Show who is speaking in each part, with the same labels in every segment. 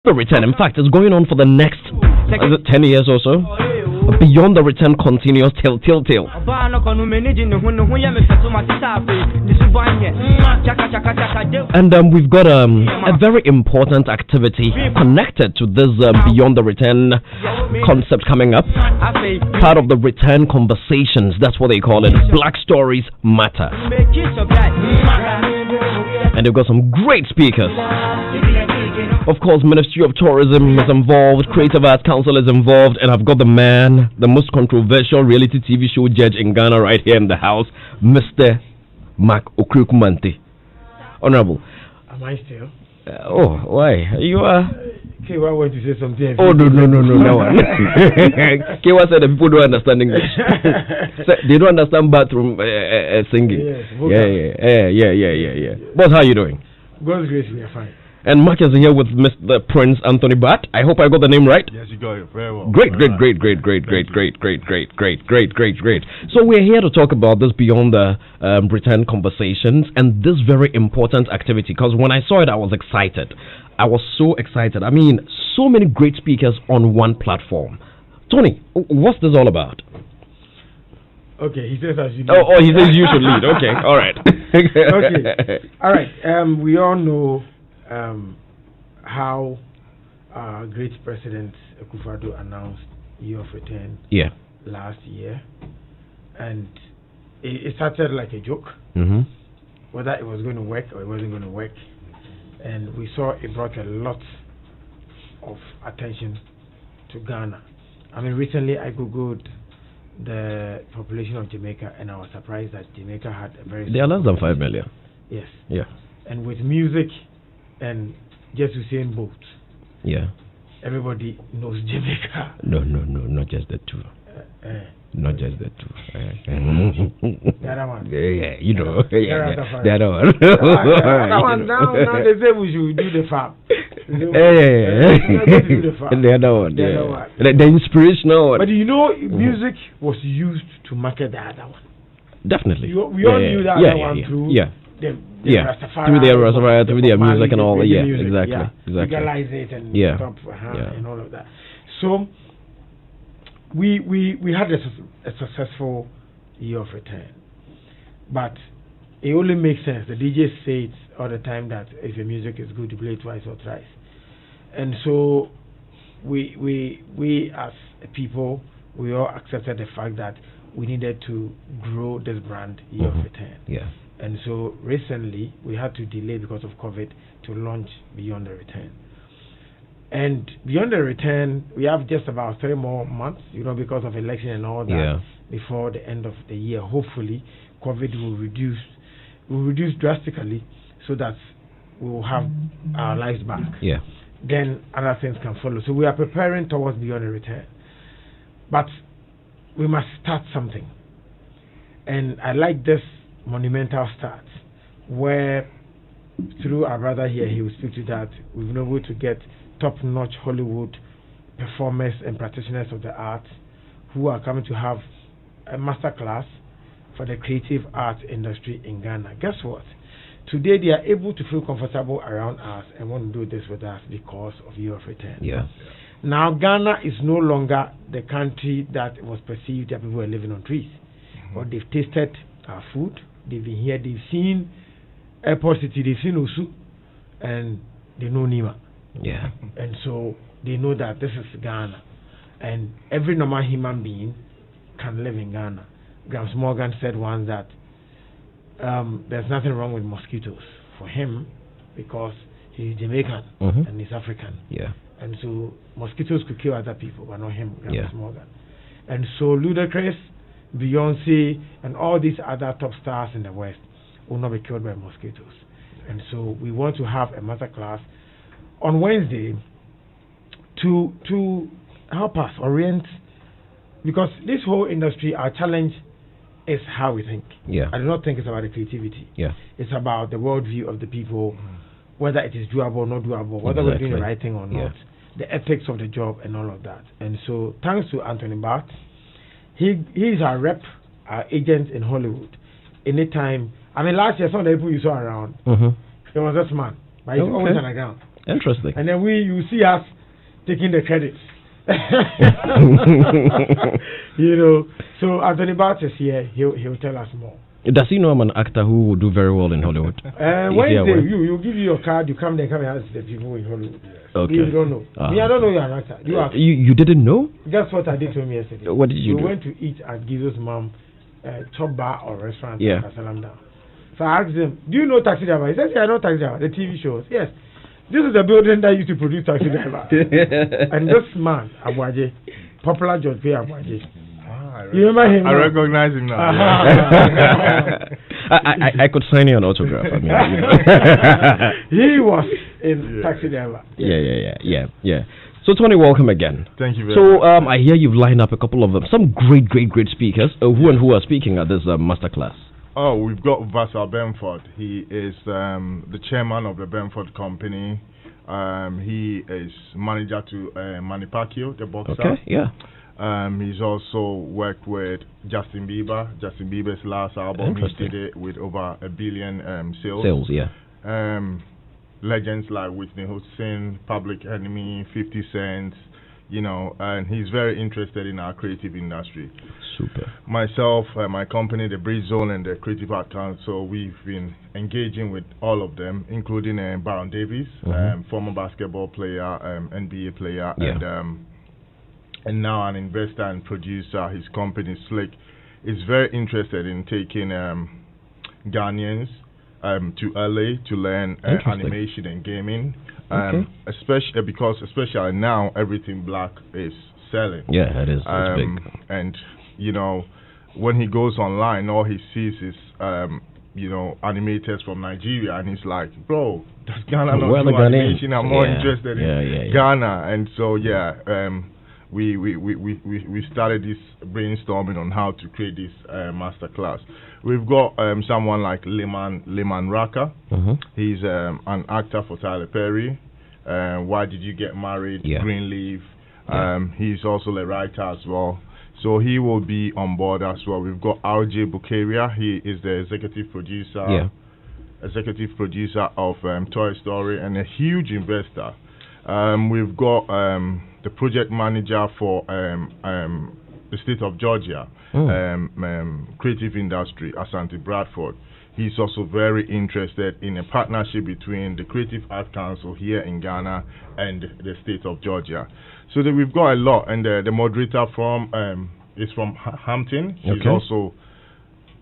Speaker 1: The return, in fact, is going on for the next 10 years or so. Beyond the return continues till. And we've got a very important activity connected to this Beyond the Return concept coming up. Part of the return conversations, that's what they call it. Black Stories Matter. And they've got some great speakers. Of course, Ministry of Tourism is involved, Creative Arts Council is involved, and I've got the man, the most controversial reality TV show judge in Ghana right here in the house, Mr. Mark Okraku Mantey. Honorable.
Speaker 2: Am I still?
Speaker 1: Why? You are...
Speaker 2: Kewa want to say something.
Speaker 1: Oh, no one. Kewa said that people don't understand English. They don't understand bathroom singing. Yes, yeah. Boss, how are you doing?
Speaker 2: God's grace, we are fine.
Speaker 1: And Mark is here with Mr. Prince Anthony Bat. I hope I got the name right.
Speaker 3: Yes, you got it very well.
Speaker 1: Great. So we're here to talk about this Beyond the Return conversations and this very important activity. Because when I saw it, I was excited. I was so excited. I mean, so many great speakers on one platform. Tony, what's this all about?
Speaker 2: Okay, he says as you
Speaker 1: lead. Oh, he says you should lead. Okay, all right.
Speaker 2: Okay, all right. We all know how great President Akufo-Addo announced Year of Return last year, and it started like a joke, whether it was going to work or it wasn't going to work, and we saw it brought a lot of attention to Ghana. I mean, recently I googled the population of Jamaica, and I was surprised that Jamaica had a very...
Speaker 1: They are less than 5 million.
Speaker 2: Yes.
Speaker 1: Yeah.
Speaker 2: And with music and just Usain Bolt.
Speaker 1: Yeah.
Speaker 2: Everybody knows Jamaica.
Speaker 1: No, not just the two. Not just the two.
Speaker 2: The other one.
Speaker 1: Yeah, you know. The other one.
Speaker 2: Now they say we should do the farm.
Speaker 1: The other one. The inspirational one.
Speaker 2: But you know, music was used to market the other one.
Speaker 1: Definitely.
Speaker 2: We all knew the other one through
Speaker 1: through their Rastafari, through their music and all that. Yeah, exactly.
Speaker 2: Legalize it and stop and all of that. So we had a successful Year of Return, but it only makes sense. The DJ says all the time that if your music is good, you play it twice or thrice. And so we as a people, we all accepted the fact that we needed to grow this brand Year of Return.
Speaker 1: Yeah.
Speaker 2: And so recently we had to delay because of COVID to launch Beyond the Return. And Beyond the Return, we have just about 3 more months, because of election and all that, before the end of the year. Hopefully, COVID will reduce drastically so that we will have our lives back.
Speaker 1: Yeah.
Speaker 2: Then other things can follow. So we are preparing towards Beyond the Return. But we must start something. And I like this monumental start, where through our brother here, he will speak to that. We've been able to get top-notch Hollywood performers and practitioners of the arts who are coming to have a master class for the creative arts industry in Ghana. Guess what? Today they are able to feel comfortable around us and want to do this with us because of Year of Return.
Speaker 1: Yeah.
Speaker 2: Now Ghana is no longer the country that was perceived that people were living on trees. But they've tasted our food, they've been here, they've seen Airport City, they've seen Osu, and they know Nima.
Speaker 1: Yeah.
Speaker 2: And so they know that this is Ghana. And every normal human being can live in Ghana. Grams Morgan said once that there's nothing wrong with mosquitoes for him because he's Jamaican and he's African.
Speaker 1: Yeah.
Speaker 2: And so mosquitoes could kill other people, but not him, Grams Morgan. And so Ludacris, Beyonce, and all these other top stars in the West will not be killed by mosquitoes. And so we want to have a master class on Wednesday to help us orient, because this whole industry, our challenge is how we think.
Speaker 1: Yeah.
Speaker 2: I do not think it's about the creativity.
Speaker 1: Yeah.
Speaker 2: It's about the worldview of the people, whether it is doable or not doable, whether we're doing the right thing or not, the ethics of the job and all of that. And so thanks to Anthony Bat, he is our rep, our agent in Hollywood. Anytime, I mean last year some of the people you saw around, there was this man, but he's always on the ground.
Speaker 1: Interesting.
Speaker 2: And then you see us taking the credits. You know, so Anthony Barth is here. He'll tell us more.
Speaker 1: Does he know I'm an actor who will do very well in Hollywood?
Speaker 2: Wednesday, you give you your card, you come there, come and ask the people in Hollywood.
Speaker 1: Okay.
Speaker 2: You don't know. Me, I don't know you're an actor.
Speaker 1: You didn't know?
Speaker 2: Guess what I did to him yesterday?
Speaker 1: What did you do?
Speaker 2: We went to eat at Gizo's mom, top bar or restaurant
Speaker 1: in
Speaker 2: Casalam. So I asked him, do you know Taxi Driver? He says, yeah, I know Taxi Driver, the TV shows. Yes. This is the building that used to produce Taxi Driver. And this man, Abuaje, popular George Quaye Abuaje. You remember him?
Speaker 3: I recognize him now.
Speaker 1: I could sign you an autograph. I mean,
Speaker 2: he was in Taxi Driver.
Speaker 1: Yeah. So Tony, welcome again.
Speaker 3: Thank you very
Speaker 1: much. So I hear you've lined up a couple of them, some great speakers. Who are speaking at this masterclass?
Speaker 3: Oh, we've got Vassal Benford. He is the chairman of the Benford Company. He is manager to Manny Pacquiao, the boxer.
Speaker 1: Okay, yeah.
Speaker 3: He's also worked with Justin Bieber. Justin Bieber's last album, he did it with over 1 billion sales.
Speaker 1: Sales, yeah.
Speaker 3: Legends like Whitney Houston, Public Enemy, 50 Cent, you know, and he's very interested in our creative industry.
Speaker 1: Super.
Speaker 3: Myself, my company, the Bridge Zone and the Creative Art Council, we've been engaging with all of them, including Baron Davis, former basketball player, NBA player, and now an investor and producer. His company, Slick, is very interested in taking Ghanaians to LA to learn animation and gaming. Especially because now everything black is selling.
Speaker 1: Yeah, it is. It's big.
Speaker 3: And you know, when he goes online, all he sees is animators from Nigeria, and he's like, bro, does Ghana not do animation? I'm more interested in Ghana. And so we started this brainstorming on how to create this masterclass. We've got someone like Leman Raka. He's an actor for Tyler Perry. Why Did You Get Married? Greenleaf. He's also a writer as well. So he will be on board as well. We've got RJ Bukaria. He is the executive producer of Toy Story and a huge investor. We've got the project manager for the state of Georgia, creative industry, Asante Bradford. He's also very interested in a partnership between the Creative Art Council here in Ghana and the state of Georgia. So that we've got a lot, and the moderator is from Hampton. He's also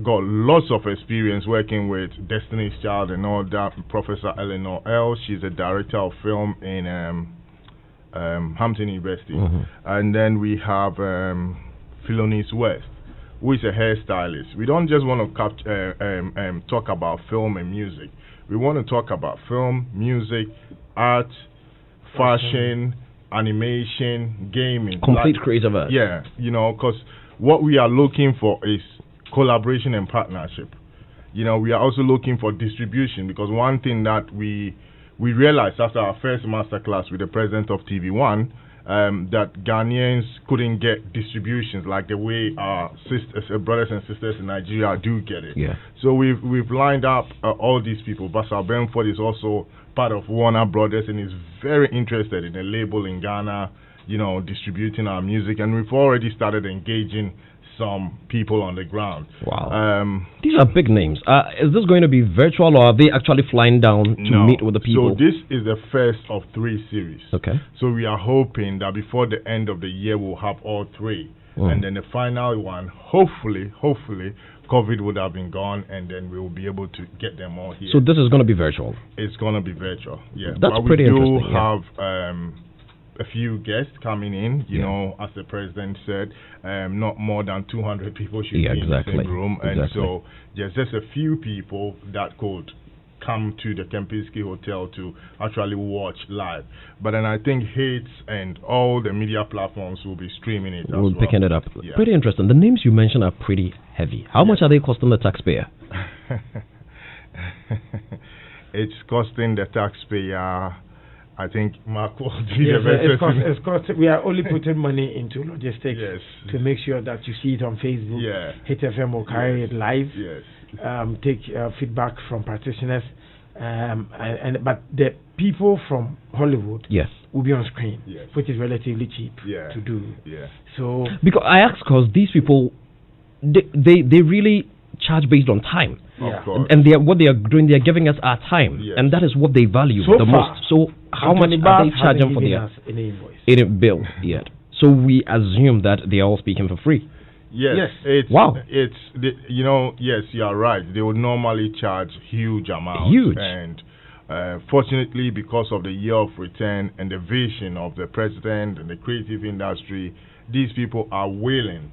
Speaker 3: got lots of experience working with Destiny's Child and all that. Professor Eleanor L. She's a director of film in Hampton University. And then we have Philonis West, who is a hairstylist. We don't just want to talk about film and music. We want to talk about film, music, art, fashion, animation, gaming.
Speaker 1: Complete creative art.
Speaker 3: Yeah, you know, because what we are looking for is collaboration and partnership. You know, we are also looking for distribution, because one thing that we realized after our first masterclass with the president of TV1, that Ghanaians couldn't get distributions like the way our brothers and sisters in Nigeria do get it.
Speaker 1: Yeah.
Speaker 3: So we've lined up all these people. Vassal Benford is also part of Warner Brothers and is very interested in a label in Ghana, you know, distributing our music, and we've already started engaging some people on the ground.
Speaker 1: Wow. These are big names. Is this going to be virtual, or are they actually flying down to meet with the people?
Speaker 3: So this is the first of 3 series.
Speaker 1: Okay.
Speaker 3: So we are hoping that before the end of the year we'll have all 3. And then the final one, hopefully, COVID would have been gone, and then we will be able to get them all here.
Speaker 1: So this is going to be virtual?
Speaker 3: It's going to be virtual, yeah.
Speaker 1: That's pretty interesting.
Speaker 3: We do have a few guests coming in, you know, as the president said, not more than 200 people should be in the same room. And so there's just a few people that could come to the Kempinski Hotel to actually watch live. But then I think Hits and all the media platforms will be streaming it as well.
Speaker 1: Picking it up. Yeah. Pretty interesting. The names you mentioned are pretty heavy. How much are they costing the taxpayer?
Speaker 3: It's costing the taxpayer, I think Mark will do the
Speaker 2: best. We are only putting money into logistics to make sure that you see it on Facebook. Hit FM will carry it live. Take feedback from practitioners. But the people from Hollywood
Speaker 1: Yes.
Speaker 2: will be on screen,
Speaker 3: Yes.
Speaker 2: which is relatively cheap to do.
Speaker 3: Yeah.
Speaker 2: So
Speaker 1: Because I ask, because these people, they really charge based on time.
Speaker 2: Yeah.
Speaker 3: Of course.
Speaker 1: And what they are doing, they are giving us our time,
Speaker 3: Yes.
Speaker 1: and that is what they value
Speaker 2: So
Speaker 1: the
Speaker 2: far,
Speaker 1: most. So how much
Speaker 2: Anthony
Speaker 1: are they
Speaker 2: Bass
Speaker 1: charging
Speaker 2: hasn't
Speaker 1: for
Speaker 2: given
Speaker 1: their
Speaker 2: us any invoice?
Speaker 1: any bill yet? So we assume that they are all speaking for free.
Speaker 3: Yes.
Speaker 2: Yes.
Speaker 1: Wow.
Speaker 3: It's yes, you are right. They would normally charge huge amounts.
Speaker 1: Huge.
Speaker 3: And fortunately, because of the year of return and the vision of the president and the creative industry, these people are willing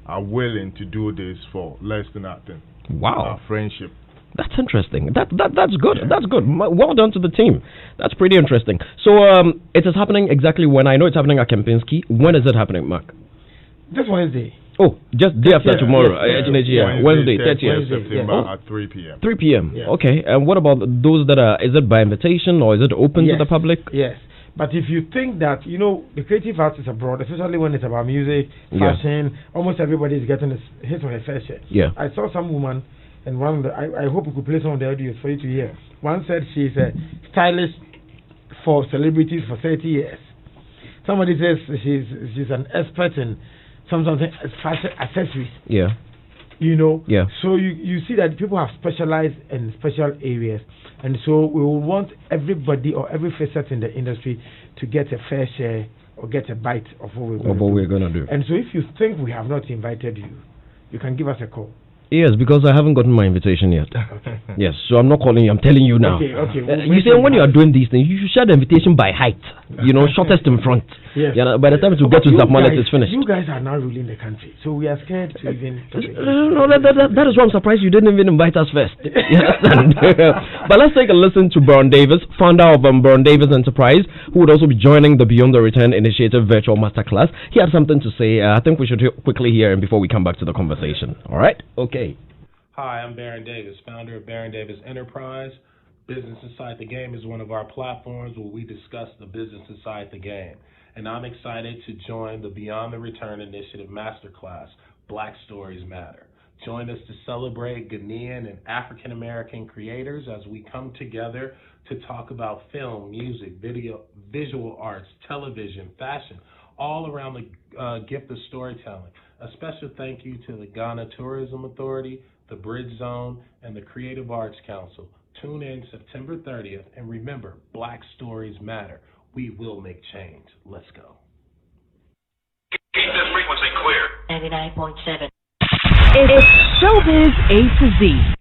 Speaker 3: to do this for less than nothing.
Speaker 1: Wow.
Speaker 3: Our friendship.
Speaker 1: That's interesting. That's good. Yeah. That's good. Well done to the team. That's pretty interesting. So it is happening exactly when I know it's happening at Kempinski. When is it happening, Mark?
Speaker 2: This Wednesday.
Speaker 1: Oh, just day after tomorrow.
Speaker 3: Wednesday,
Speaker 1: Wednesday,
Speaker 3: 30th
Speaker 1: 30th.
Speaker 3: September at 3 p.m.
Speaker 1: 3 p.m.
Speaker 2: Yeah.
Speaker 1: Okay. And what about those that are? Is it by invitation or is it open to the public?
Speaker 2: Yes. But if you think that, the creative artists abroad, especially when it's about music, fashion, almost everybody is getting his or her fair share.
Speaker 1: Yeah.
Speaker 2: I saw some woman, and one of the, I hope we could play some of the audios for you to hear. One said she's a stylist for celebrities for 30 years. Somebody says she's an expert in something fashion accessories.
Speaker 1: Yeah. Yeah.
Speaker 2: So you see that people have specialized in special areas, and so we will want everybody or every facet in the industry to get a fair share or get a bite of what we're going to do.
Speaker 1: do.
Speaker 2: And so if you think we have not invited you, you can give us a call.
Speaker 1: Yes, because I haven't gotten my invitation yet.
Speaker 2: Okay.
Speaker 1: Yes, so I'm not calling you. I'm telling you now.
Speaker 2: Okay.
Speaker 1: You see, when you are doing these things, you should share the invitation by height. Shortest in front.
Speaker 2: Yes.
Speaker 1: By the time it will get to Zapmanet, it's finished.
Speaker 2: You guys are now ruling the country, so we are scared to even.
Speaker 1: No, that is why I'm surprised you didn't even invite us first. You understand? But let's take a listen to Baron Davis, founder of Baron Davis Enterprise, who would also be joining the Beyond the Return Initiative virtual masterclass. He had something to say. I think we should quickly hear him before we come back to the conversation. All right? Okay.
Speaker 4: Hi, I'm Baron Davis, founder of Baron Davis Enterprise. Business Inside the Game is one of our platforms where we discuss the business inside the game. And I'm excited to join the Beyond the Return Initiative Masterclass, Black Stories Matter. Join us to celebrate Ghanaian and African American creators as we come together to talk about film, music, video, visual arts, television, fashion, all around the gift of storytelling. A special thank you to the Ghana Tourism Authority, the Bridge Zone, and the Creative Arts Council. Tune in September 30th, and remember, Black Stories Matter. We will make change. Let's go.
Speaker 5: Keep this frequency clear.
Speaker 6: 99.7.
Speaker 7: It's Showbiz A to Z.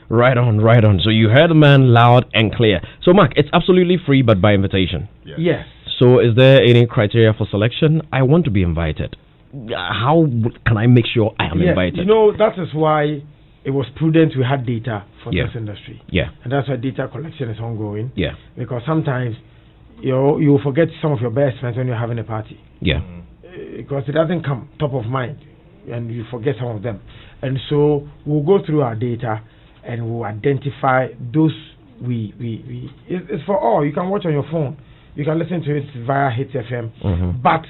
Speaker 1: Right on. So you heard the man loud and clear. So Mark, it's absolutely free, but by invitation.
Speaker 2: Yes.
Speaker 1: So is there any criteria for selection? I want to be invited. How can I make sure I am invited?
Speaker 2: That is why it was prudent we had data for this industry.
Speaker 1: Yeah.
Speaker 2: And that's why data collection is ongoing.
Speaker 1: Yeah.
Speaker 2: Because sometimes you will forget some of your best friends when you're having a party.
Speaker 1: Yeah.
Speaker 2: Because it doesn't come top of mind and you forget some of them. And so we'll go through our data and we'll identify those it's for all. You can watch on your phone. You can listen to it via Hit FM.
Speaker 1: Mm-hmm.
Speaker 2: But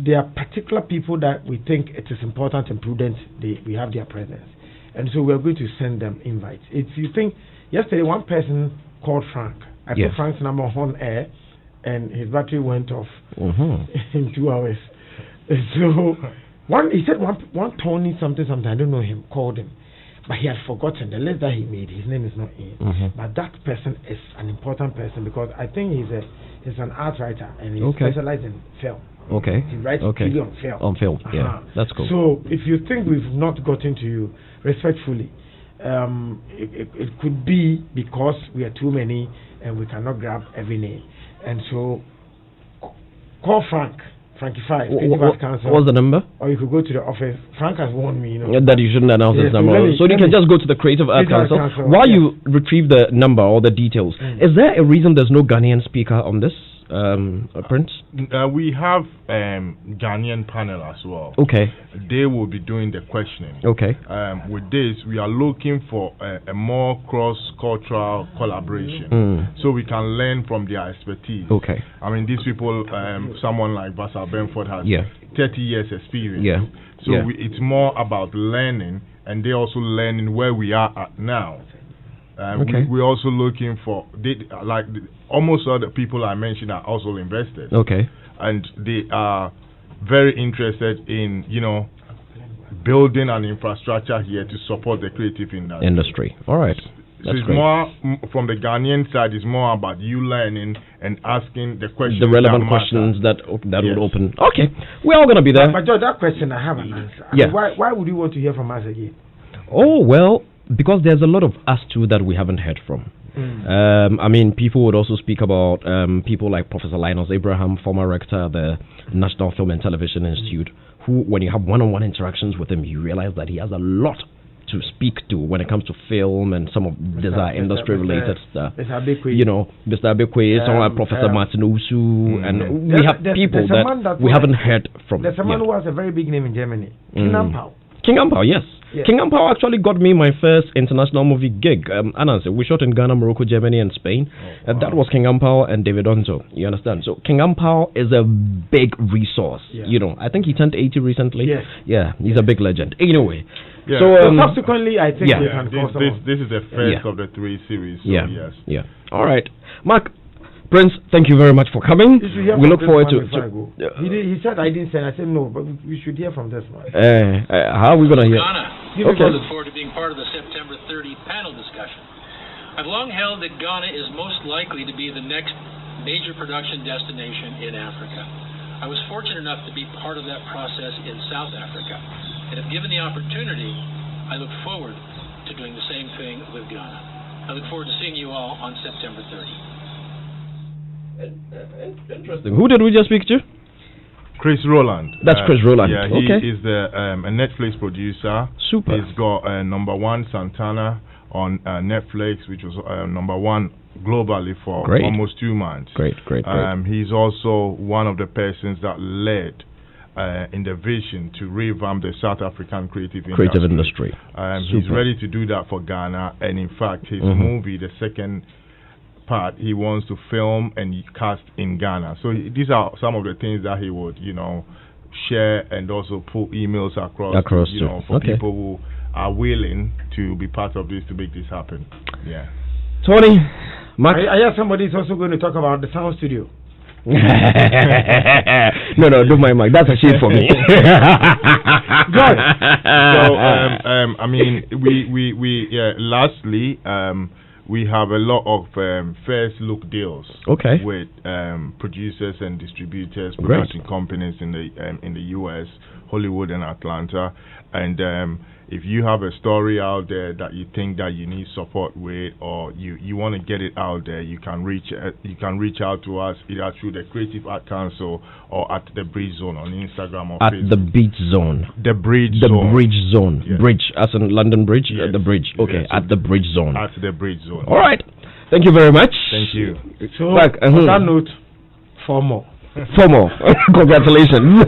Speaker 2: there are particular people that we think it is important and prudent we have their presence. And so we're going to send them invites. If you think, yesterday one person called Frank. I put Frank's number on air and his battery went off in 2 hours. And so he said one Tony something, I don't know him, called him. But he had forgotten the list that he made. His name is not in. But that person is an important person because I think he's an art writer and he specializes in film.
Speaker 1: Okay.
Speaker 2: He writes TV on film.
Speaker 1: On film, yeah. That's cool.
Speaker 2: So if you think we've not gotten to you, respectfully, it could be because we are too many and we cannot grab every name. And so call Frankie 5,
Speaker 1: what's the number?
Speaker 2: Or you could go to the office. Frank has warned me,
Speaker 1: that you shouldn't announce his number. So you can just go to the Creative Arts Council. While you retrieve the number or the details, is there a reason there's no Ghanaian speaker on this, Prince?
Speaker 3: We have Ghanaian panel as well.
Speaker 1: Okay.
Speaker 3: They will be doing the questioning.
Speaker 1: Okay.
Speaker 3: With this, we are looking for a more cross-cultural collaboration, so we can learn from their expertise.
Speaker 1: Okay.
Speaker 3: I mean, these people, someone like Vassal Benford has 30 years experience.
Speaker 1: Yeah.
Speaker 3: So it's more about learning, and they also learning where we are at now. We're also looking for almost all the people I mentioned are also investors.
Speaker 1: Okay.
Speaker 3: And they are very interested in building an infrastructure here to support the creative industry.
Speaker 1: All right.
Speaker 3: So it's more from the Ghanaian side. It's more about you learning and asking the questions,
Speaker 1: the relevant questions that would open. Okay, we're all gonna be there.
Speaker 2: But George, that question I have an answer. Why would you want to hear from us again?
Speaker 1: Oh well, because there's a lot of us too that we haven't heard from. I mean, people would also speak about people like Professor Linus Abraham, former rector of the National Film and Television Institute, who, when you have one-on-one interactions with him, you realize that he has a lot to speak to when it comes to film and some of these industry-related stuff. Mr. Abekwe, someone like Professor Martin Usu, and we have people that we haven't heard from.
Speaker 2: There's a man who has a very big name in Germany, King Ampao.
Speaker 1: King Ampao, yes. King Ampao actually got me my first international movie gig. Anansi, we shot in Ghana, Morocco, Germany, and Spain. That was King Ampao and David Onzo. You understand? So King Ampao is a big resource. I think he turned 80 recently.
Speaker 2: Yes.
Speaker 1: Yeah, he's a big legend. Anyway.
Speaker 2: Yeah. So subsequently, I think we can call
Speaker 3: this is the first of the 3 series. So yes.
Speaker 1: Yeah. All right, Mark. Prince, thank you very much for coming. We look forward to.
Speaker 2: He said I didn't say. I said no, but we should hear from this one.
Speaker 1: How are we gonna hear?
Speaker 6: Ghana. I look forward to being part of the September 30 panel discussion. I've long held that Ghana is most likely to be the next major production destination in Africa. I was fortunate enough to be part of that process in South Africa, and if given the opportunity, I look forward to doing the same thing with Ghana. I look forward to seeing you all on September 30.
Speaker 1: Interesting. Who did we just speak to?
Speaker 3: Chris Rowland.
Speaker 1: That's Chris Rowland.
Speaker 3: Yeah, he is a Netflix producer.
Speaker 1: Super.
Speaker 3: He's got number 1 Santana on Netflix, which was number 1 globally for almost 2 months.
Speaker 1: Great.
Speaker 3: He's also one of the persons that led in the vision to revamp the South African creative industry. He's ready to do that for Ghana, and in fact, his movie, the second part, he wants to film and cast in Ghana. So these are some of the things that he would, share and also put emails across for people who are willing to be part of this to make this happen. Yeah.
Speaker 1: Tony, Mark.
Speaker 2: I hear somebody is also going to talk about the sound studio.
Speaker 1: No, don't mind Mark. That's a shame for me.
Speaker 2: Good.
Speaker 3: So, I mean, we lastly, we have a lot of first look deals with producers and distributors, production companies in the US, Hollywood and Atlanta, and if you have a story out there that you think that you need support with, or you want to get it out there, you can reach out to us either through the Creative Art Council or at the Bridge Zone on Instagram or Facebook.
Speaker 1: The Beach Zone.
Speaker 3: The Bridge Zone.
Speaker 1: Yes. Bridge, as in London Bridge.
Speaker 3: Yes.
Speaker 1: The Bridge. Okay,
Speaker 3: yes.
Speaker 1: At the Bridge Zone.
Speaker 3: At the Bridge Zone.
Speaker 1: All right. Thank you very much.
Speaker 3: Thank you.
Speaker 2: So on that note, 4 more.
Speaker 1: 4 more. Congratulations.